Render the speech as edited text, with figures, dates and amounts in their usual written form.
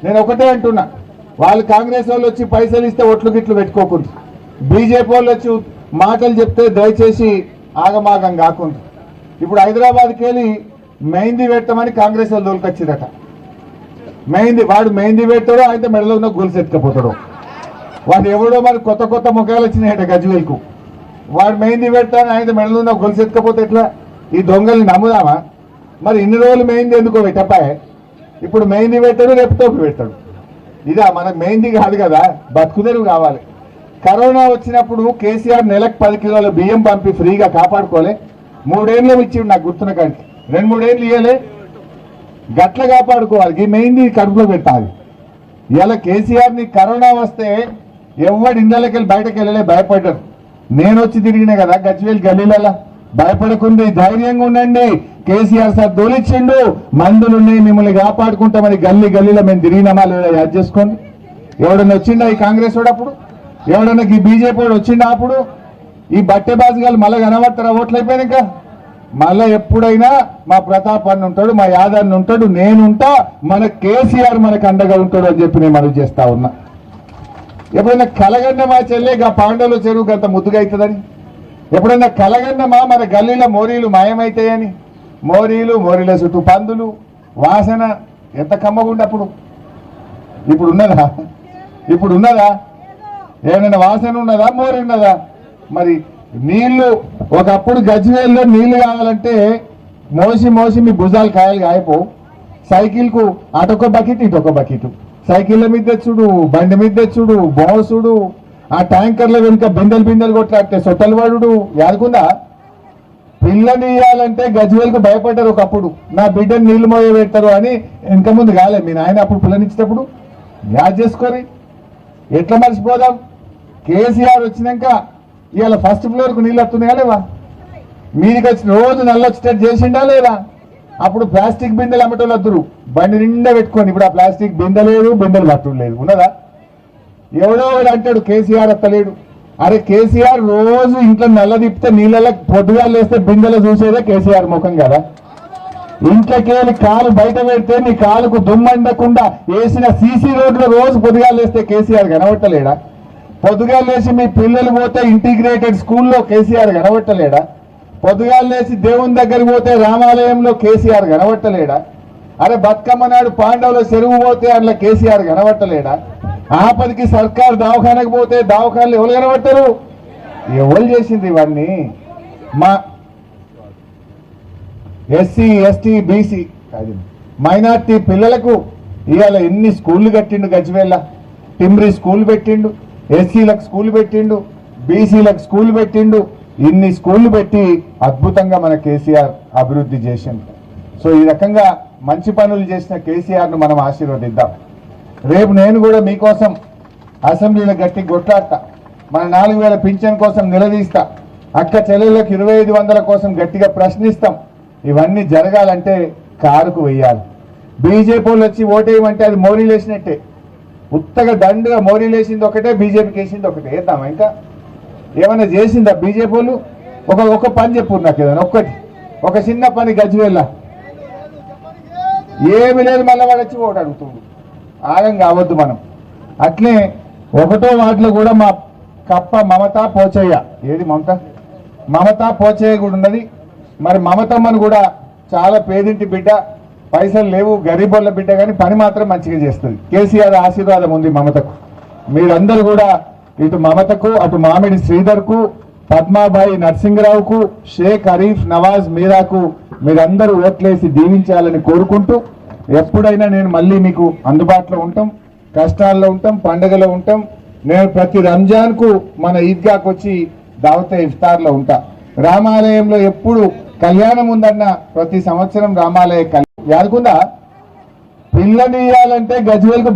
నేను ఒకటే అంటున్నా, వాళ్ళు కాంగ్రెస్ వాళ్ళు వచ్చి పైసలు ఇస్తే ఒట్లు గిట్లు పెట్టుకోకుండా, బీజేపీ వాళ్ళు వచ్చి మాటలు చెప్తే దయచేసి ఆగమాగం కాకుండా. ఇప్పుడు హైదరాబాద్కి వెళ్ళి మెహందీ పెట్టమని కాంగ్రెస్ వాళ్ళు దొరికొచ్చిరట. వాడు మెహందీ పెడతాడో అయితే మెడలో ఉన్న గొలుసు ఎత్తుకపోతాడు. వాడు ఎవడో మరి కొత్త కొత్త ముఖాలు వచ్చినాయట గజ్వేల్కు. వాడు మెహందీ పెడతాను ఆయన మెడలో ఉన్న గొలుసు ఎత్తుకపోతే ఎట్లా? ఈ దొంగల్ని నమ్ముదామా? మరి ఇన్ని రోజులు మెహందీ ఎందుకో పెట్టపాయే, ఇప్పుడు మెహందీ పెట్టాడు, రేపు టోపీ పెడతాడు. ఇదా మనకు మెహందీ కాదు కదా, బతుకుదెరువు కావాలి. కరోనా వచ్చినప్పుడు కేసీఆర్ నెలకు 10 కిలోల బియ్యం పంపి ఫ్రీగా కాపాడుకోలే. 3 ఏళ్ళు ఇచ్చి నాకు గుర్తున్న కాడికి 2-3 ఏళ్ళు ఇవ్వలే. గట్ల కాపాడుకోవాలి. ఈ మెహందీ కడుపులో పెట్టాలి. ఇలా కేసీఆర్ని కరోనా వస్తే ఎవడు ఇండ్లకి వెళ్ళి బయటకు వెళ్ళలే, భయపడ్డారు. నేను వచ్చి తిరిగినా కదా గజ్వేల్ గల్లీలలో. భయపడకుండా ధైర్యంగా ఉండండి, కేసీఆర్ సార్ దోలిచ్చిండు, మందులున్నాయి, మిమ్మల్ని కాపాడుకుంటామని గల్లీలో మేము తిరిగినామా లేదా యాద్ చేసుకోండి. ఎవడన్నా వచ్చిండా ఈ కాంగ్రెస్ వాడు అప్పుడు? ఎవడన్నా ఈ బీజేపీ వాడు వచ్చిండా అప్పుడు? ఈ బట్టె బాజుగాలు మళ్ళీ కనబడతారా ఓట్లు అయిపోయినాక? మళ్ళీ ఎప్పుడైనా మా ప్రతాప్ అన్న ఉంటాడు, మా యాదవ్ ఉంటాడు, నేనుంటా, మన కేసీఆర్ మనకు అండగా ఉంటాడు అని చెప్పి నేను మనవి చేస్తా ఉన్నా. ఎప్పుడైనా కలగన్న మా చెల్లెగా పాండవుల చెరువు గంత ముద్దుగా అవుతుందని? ఎప్పుడైనా కలగన్నమా మన గల్లీలో మోరీలు మాయమైతాయని? మోరీల చుట్టూ పందులు, వాసన ఎంత కమ్మగుండి అప్పుడు. ఇప్పుడు ఉన్నదా? ఏమైనా వాసన ఉన్నదా? మోరీ ఉన్నదా? మరి నీళ్లు ఒకప్పుడు గజ్వేల్లో నీళ్లు కావాలంటే మోసి మీ భుజాలు కాయలు కాయపోవు. సైకిల్కు అటొక బకెట్ ఇటొక బకెట్, సైకిళ్ళ మీద తెచ్చుడు, బండి మీద తెచ్చుడు, బోసుడు, ఆ ట్యాంకర్ల వెనుక బిందెలు కొట్లాడితే సొట్టలు పడుడు. యాదుకుందా? పిల్లని ఇయ్యాలంటే గజ్వేల్కు భయపడ్డారు ఒకప్పుడు. నా బిడ్డను నీళ్లు మోయ పెడతారు అని. ఇంకా ముందు కాలే మీ నాయన అప్పుడు పిల్లనిచ్చేటప్పుడు? యాద్ చేసుకొని ఎట్లా మర్చిపోదాం? కేసీఆర్ వచ్చినాక ఇవాళ ఫస్ట్ ఫ్లోర్కు నీళ్ళు వస్తున్నాయా లేవా? మీదికి వచ్చి రోజు నల్లొచ్చేటట్టు చేసిండా లేదా? అప్పుడు ప్లాస్టిక్ బిందెలు అమ్మటోళ్ళు వద్దురు, బండి నిండా పెట్టుకోండి. ఇప్పుడు ఆ ప్లాస్టిక్ బిందె లేదు, బిందెలు పట్టుడు లేదు. ఉన్నదా? ఎవడో వాడు అంటాడు కేసీఆర్ అత్తలేడు. అరే కేసీఆర్ రోజు ఇంట్లో నల్ల తిప్పితే నీళ్ళలో పొద్దుగాలు వేస్తే బిందెలు చూసేదే కేసీఆర్ ముఖం కదా. ఇంట్లోకి వెళ్ళి కాలు బయట పెడితే నీ కాలుకు దుమ్మండకుండా వేసిన సీసీ రోడ్లో రోజు పొద్దుగాలు వేస్తే కేసీఆర్ కనబట్టలేడా? పొద్దుగాలు వేసి మీ పిల్లలు పోతే ఇంటిగ్రేటెడ్ స్కూల్లో కేసీఆర్ కనబట్టలేడా? పొద్దుగాలు వేసి దేవుని దగ్గరికి పోతే రామాలయంలో కేసీఆర్ కనబట్టలేడా? అరే బతుకమ్మ నాడు పాండవుల చెరువు పోతే అందులో కేసీఆర్ కనబట్టలేడా? ఆపదికి సర్కారు దవాఖానకు పోతే దవాఖానలు ఎవరు కనబడతారు? ఎవరు చేసింది ఇవన్నీ? మా ఎస్సీ ఎస్టీ బీసీ మైనార్టీ పిల్లలకు ఇవాళ ఎన్ని స్కూళ్ళు కట్టిండు గజ్వేల్ల. టిమ్రీ స్కూల్ పెట్టిండు, ఎస్సీలకు స్కూల్ పెట్టిండు, బీసీలకు స్కూల్ పెట్టిండు. ఇన్ని స్కూళ్ళు పెట్టి అద్భుతంగా మన కేసీఆర్ అభివృద్ధి చేసిండు. సో ఈ రకంగా మంచి పనులు చేసిన కేసీఆర్ను మనం ఆశీర్వదిద్దాం. రేపు నేను కూడా మీకోసం అసెంబ్లీలో గట్టి కొట్లాడతా. మన 4000 పింఛన్ కోసం నిలదీస్తా. అక్క చెల్లెళ్ళకి 2500 కోసం గట్టిగా ప్రశ్నిస్తాం. ఇవన్నీ జరగాలంటే కారుకు వెయ్యాలి. బీజేపీ వాళ్ళు వచ్చి ఓటేయమంటే అది మోరీలు వేసినట్టే. ఉత్తగా దండుగా మోరీలు వేసింది ఒకటే, బీజేపీకి వేసింది ఒకటే. వేద్దామా? ఇంకా ఏమైనా చేసిందా బీజేపీ వాళ్ళు? ఒక పని చెప్పు నాకు, ఏదైనా ఒక చిన్న పని గజ్వేల్లా ఏమి లేదు. మళ్ళీ వాడు వచ్చి ఓటు అడుగుతుండు. ఆగం కావద్దు మనం. అట్లే 1వ వార్డులో కూడా మా కప్ప మమతా పోచయ్య, ఏది మమతా పోచయ్య కూడా ఉన్నది. మరి మమతమ్మను కూడా చాలా పేదింటి బిడ్డ, పైసలు లేవు, గరీబోళ్ళ బిడ్డ, కానీ పని మాత్రం మంచిగా చేస్తుంది. కేసీఆర్ ఆశీర్వాదం ఉంది మమతకు. మీరందరూ కూడా ఇటు మమతకు, అటు మామిడి శ్రీధర్కు, పద్మాబాయి నరసింగరావుకు, షేక్ హరీఫ్, నవాజ్ మీరాకు మీరందరూ ఓట్లేసి దీవించాలని కోరుకుంటూ, ఎప్పుడైనా నేను మళ్ళీ మీకు అందుబాటులో ఉంటాం. కష్టాల్లో ఉంటాం, పండుగలో ఉంటాం. నేను ప్రతి రంజాన్కు మన ఈద్గాకు వచ్చి దావతే ఇఫ్తార్లో ఉంటా. రామాలయంలో ఎప్పుడు కళ్యాణం ఉందన్న ప్రతి సంవత్సరం రామాలయ కళ్యాణం. యాదుకుందా? పిల్లని ఇయ్యాలంటే గజ్వేల్కు